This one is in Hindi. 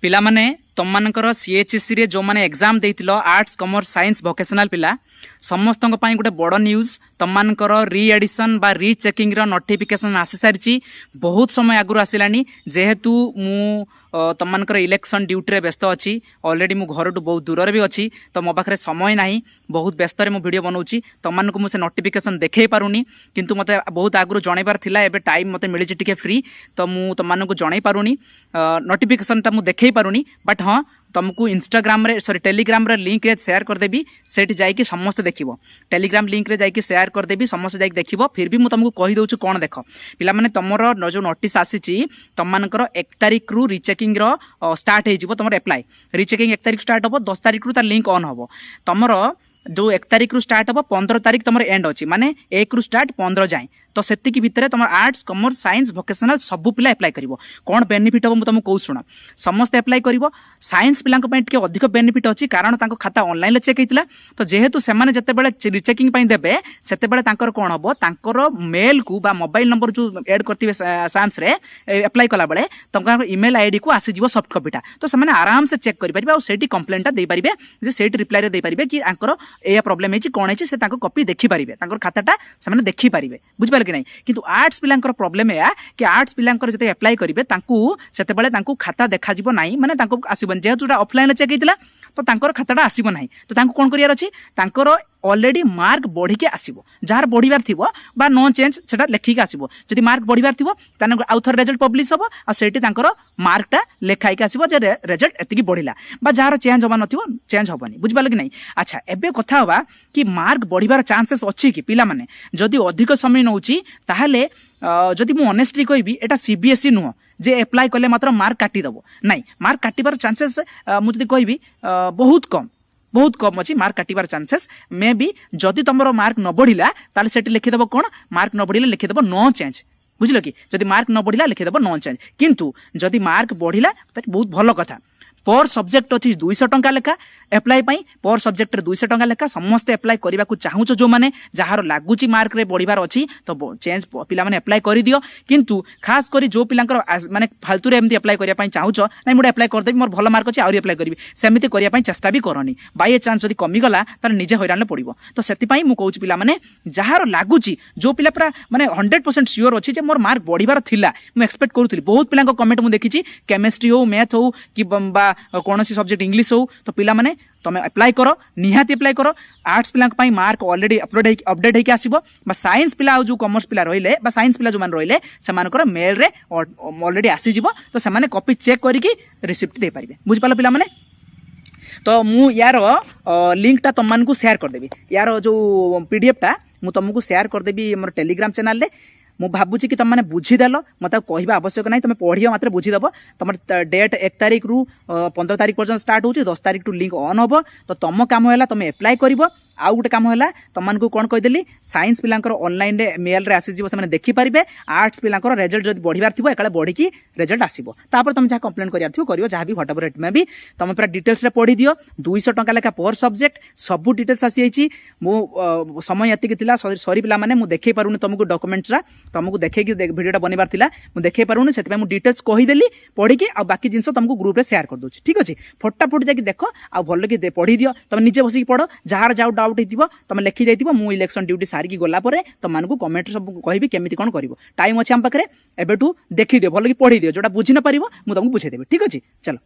पिला माने तुम मानकर सीएचएससी रे जो माने एग्जाम देइतिलो आर्ट्स कॉमर्स साइंस वोकेशनल पिला समस्त गोटे बड़ न्यूज तुम मानकर री एडिशन बा री चेकिंग रो नोटिफिकेशन आसी सारी बहुत समय आगु आसिलानी जेहेतु मु तुम मानकर इलेक्शन ड्यूटी रे व्यस्त अच्छी ऑलरेडी मु घर बहुत दूर भी अच्छी तो मो पाखे समय नहीं बहुत व्यस्त मु वीडियो बनाऊँगी तुम मानक मुझे नोटिफिकेशन देखे पारुनी किंतु मते बहुत आगु जनइबार थिला एबे टाइम मते मिली टिके फ्री तो मु तुम मानक जणई पारुनी नोटिफिकेशन टा मु देखे पारुनी बट हाँ तुमको इंस्टाग्राम रे सॉरी टेलीग्राम रे लिंक रे शेयर कर देबी सेठी जाई समस्त देखिबो टेलीग्राम लिंक रे जाई शेयर कर देबी समस्त जाई देखिबो फिर भी मु तुमको कहि दउछु कोन देख पिला माने तमरो जो नोटिस आसीची तुम मानकर 1 तारिख रु रीचेकिंग रो स्टार्ट हे जिवो तमर अप्लाई रीचेकिंग 1 तारिख स्टार्ट होबो 10 तारिख रु तार लिंक ऑन होबो तमरो जो 1 तारिख रु स्टार्ट होबो 15 तारिख तमर एंड अछि माने 1 रु स्टार्ट 15 जाए तो सेति की भितरे तुम आर्ट्स कॉमर्स साइंस वोकेशनल सब पिला अप्लाई करिवो कोन बेनिफिट हम तुमको कहू सुना समस्त अप्लाई करिवो साइंस पिला टिके अधिक बेनिफिट अछि कारण तांको खाता ऑनलाइन चेक हेतिला तो जेहेतु से माने जते बेले रीचेकिंग पई देबे सेते बेले तांकर कोन हबो तांकर मेल को बा मोबाइल नंबर जो ऐड करथिबे साम्स रे अप्लाई कला बेले तांकर ईमेल आईडी को आसी जीवो सॉफ्ट कॉपीटा तो से माने आराम से चेक करि परिबे और सेठी कंप्लेंटा दे परिबे जे सेठी रिप्लाई रे दे परिबे कि आंकर ए प्रॉब्लम हेछि कोन हेछि से तांको कॉपी देखि परिबे तांकर खाताटा से माने देखि परिबे बुझ कि नहीं किंतु आर्ट्स पिलांकर प्रॉब्लम है कि आर्ट्स पिलांकर जते अप्लाई करिवे तांकू सेते बेले तांकू खाता देखा जिवो नाही माने तांको आसीबन जेहेतु ऑफलाइन चेक हेतिला तो तांकर खाताटा आसीबो नाही तो तांको कोन करियार अछि तांकर ऑलरेडी मार्क बढ़ी के आसीबो जार बढ़िबार थिबो बा नो चेंज सेटा लेखि के आसीबो जदि मार्क बढ़िबार थिबो ताने आउ थर रिजल्ट पब्लिश होबो आ सेठी तांकर मार्कटा लेखाई के आसीबो जे रिजल्ट एतिकी बढ़िला बा जार चेंज होबा नथिबो चेंज होबनी बुझबाल कि नहीं अच्छा एबे कथा होबा कि मार्क बढ़िबार चांसेस अछि कि पिला माने जदि अधिक समय नउची ताहाले जदि मु ऑनेस्टली कहबी एटा सीबीएसई नुह जे अप्लाई कले मात्र मार्क काटी दबो नहीं मार्क काटिबार चांसेस मु जदि कहबी बहुत कम अच्छी मार्क काटिबार चांसेस मे भी जदि तुमरो मार्क न बढ़िला ताले सेठी लिखिदेब कोन मार्क न बढ़िले लिखिदेब नो चेंज बुझल कि जदि मार्क न बढ़िला लिखिदेब नो चेंज किंतु जदि मार्क बढ़िला तो बहुत भलो कथा पर सब्जेक्ट अच्छी 200 टंका लेखा अप्लाई पाई पर सब्जेक्ट 200 टंका लेखा समस्त अप्लाई करने को चाहूच जो मैंने जार लगुच मार्क रे बढ़िबार अच्छी तो चेंज पिला माने अप्लाई कर दियो किंतु खास करी जो पिलांकर माने फालतू रे एमती अप्लाई करिया पई चाहूच नहीं मुझे अप्लाई कर देबी मोर भलो मार्क अच्छी आउरी अप्लाई करबी सेमिति करिया पई चेष्टा भी करनी बाय चांस जदी कमी गला तार निजे हैरान पड़िबो तो सेति पई मु कहूची पिला माने जार लगुची जो पिला पूरा माने 100% श्योर अच्छी जे मोर मार्क बढ़िबार थिला मु एक्सपेक्ट करूथली बहुत पिलांको कमेंट मु देखिची केमिस्ट्री हो मैथ हो कि बा कौन सब्जेक्ट इंग्लिश हो तो पिला माने तुम अप्लाई करो निहाती अप्लाई करो आर्ट्स पिला मार्क ऑलरेडी अपडेट होके आसीबो बा साइंस पिला जो कॉमर्स पिला रहिले बा साइंस पिला जो मान रहिले से मानकर मेल रे ऑलरेडी आसी जिवो तो से माने कॉपी चेक करिकि रिसिप्ट दे पारिबे बुझ पालो पिला माने तो मु यार लिंक टा तुम मानकु शेयर कर देबी यार जो पीडीएफ टा मु तुमको शेयर कर देबी हमर टेलीग्राम चैनल रे मु भाबुची कि तुम मैंने बुझीदेल मत कहवा आवश्यक नहीं तुम पढ़ियो मात्र बुझीदेव तुम डेट 1 तारिख रु 15 तारिख पर्यटन स्टार्ट होची 10 तारिख टू लिंक ऑन होबो तो तुम काम है तुम अप्लाई कर आउ गोटे कम है तुमको कौन कहीदेली साइंस पिलांकर ऑनलाइन रे मेल रे आसीजिवो से देखि पारिबे आर्ट्स पिलांकर रिजल्ट जब बढ़िबार थिबो एकाले बढ़िकी रिजल्ट आसीबो तापर तुम जहाँ कंप्लेन करियार थिबो करियो जहाँ भी व्हाटएवर इट में भी तुम पूरा डिटेल्स रे पढ़ी दियो 200 टंका लेखा पर सब्जेक्ट सब डिटेल्स आसी जाइछि मो समय एतिक थिला सॉरी पिला माने मु देखै पारुनी तुमको डॉक्यूमेंट्स रा तुमको देखै कि वीडियोटा बनिबार थिला मु देखै पारुनी सेति मु डिटेल्स कहि देली पढ़ी के आ बाकी जिंस तुमको ग्रुप रे शेयर कर दोछि ठीक अछि फटाफट जाके देखो आ भलो कि पढ़ी दियो तुम निजे बसी पढ़ो जहार जाउ डाउट हेतिबो तुम लिखि जाइतिबो मु इलेक्शन ड्यूटी सारी गला परे तुमको कमेंट सब कहबी केमिति कोन करिवो टाइम अछि हम पाखरे एबेठू देखि दियो भलो कि पढ़ी दियो जोटा बुझि न परिवो मु तुमको बुझाइ देबी ठीक अछि चलो।